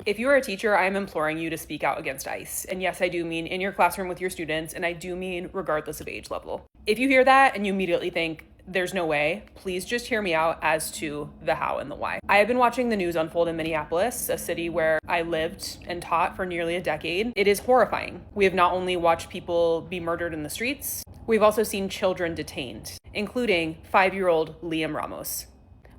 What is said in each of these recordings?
If you are a teacher, I am imploring you to speak out against ICE. And yes, I do mean in your classroom with your students, and I do mean regardless of age level. If you hear that and you immediately think, there's no way, please just hear me out as to the how and the why. I have been watching the news unfold in Minneapolis, a city where I lived and taught for nearly a decade. It is horrifying. We have not only watched people be murdered in the streets, we've also seen children detained, including 5-year-old Liam Ramos.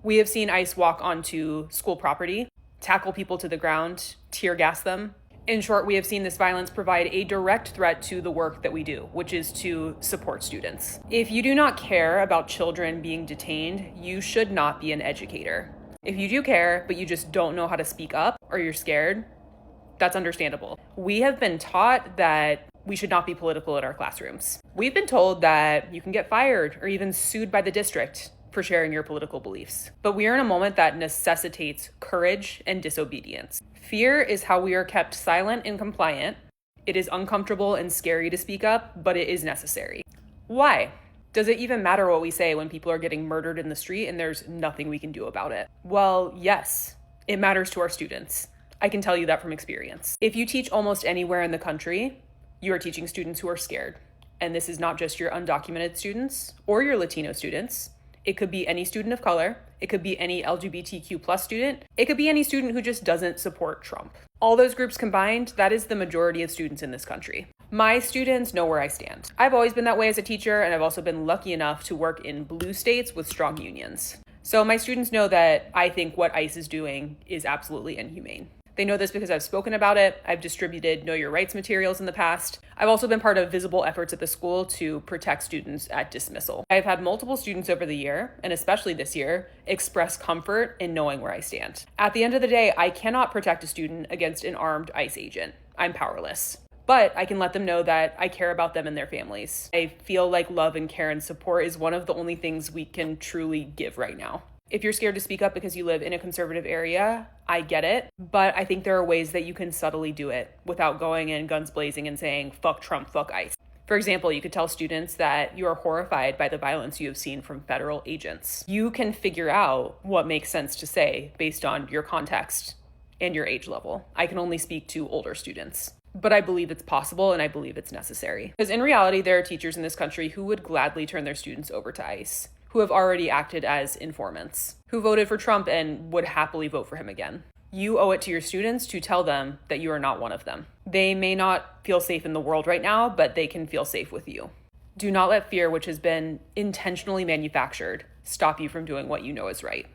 We have seen ICE walk onto school property, tackle people to the ground, tear gas them. In short, we have seen this violence provide a direct threat to the work that we do, which is to support students. If you do not care about children being detained, you should not be an educator. If you do care, but you just don't know how to speak up or you're scared, that's understandable. We have been taught that we should not be political in our classrooms. We've been told that you can get fired or even sued by the district for sharing your political beliefs. But we are in a moment that necessitates courage and disobedience. Fear is how we are kept silent and compliant. It is uncomfortable and scary to speak up, but it is necessary. Why? Does it even matter what we say when people are getting murdered in the street and there's nothing we can do about it? Well, yes, it matters to our students. I can tell you that from experience. If you teach almost anywhere in the country, you are teaching students who are scared. And this is not just your undocumented students or your Latino students. It could be any student of color. It could be any LGBTQ plus student. It could be any student who just doesn't support Trump. All those groups combined, that is the majority of students in this country. My students know where I stand. I've always been that way as a teacher, and I've also been lucky enough to work in blue states with strong unions. So my students know that I think what ICE is doing is absolutely inhumane. They know this because I've spoken about it. I've distributed Know Your Rights materials in the past. I've also been part of visible efforts at the school to protect students at dismissal. I've had multiple students over the year, and especially this year, express comfort in knowing where I stand. At the end of the day, I cannot protect a student against an armed ICE agent. I'm powerless. But I can let them know that I care about them and their families. I feel like love and care and support is one of the only things we can truly give right now. If you're scared to speak up because you live in a conservative area, I get it, but I think there are ways that you can subtly do it without going in guns blazing and saying, fuck Trump, fuck ICE. For example, you could tell students that you are horrified by the violence you have seen from federal agents. You can figure out what makes sense to say based on your context and your age level. I can only speak to older students. But I believe it's possible and I believe it's necessary. Because in reality, there are teachers in this country who would gladly turn their students over to ICE, who have already acted as informants, who voted for Trump and would happily vote for him again. You owe it to your students to tell them that you are not one of them. They may not feel safe in the world right now, but they can feel safe with you. Do not let fear, which has been intentionally manufactured, stop you from doing what you know is right.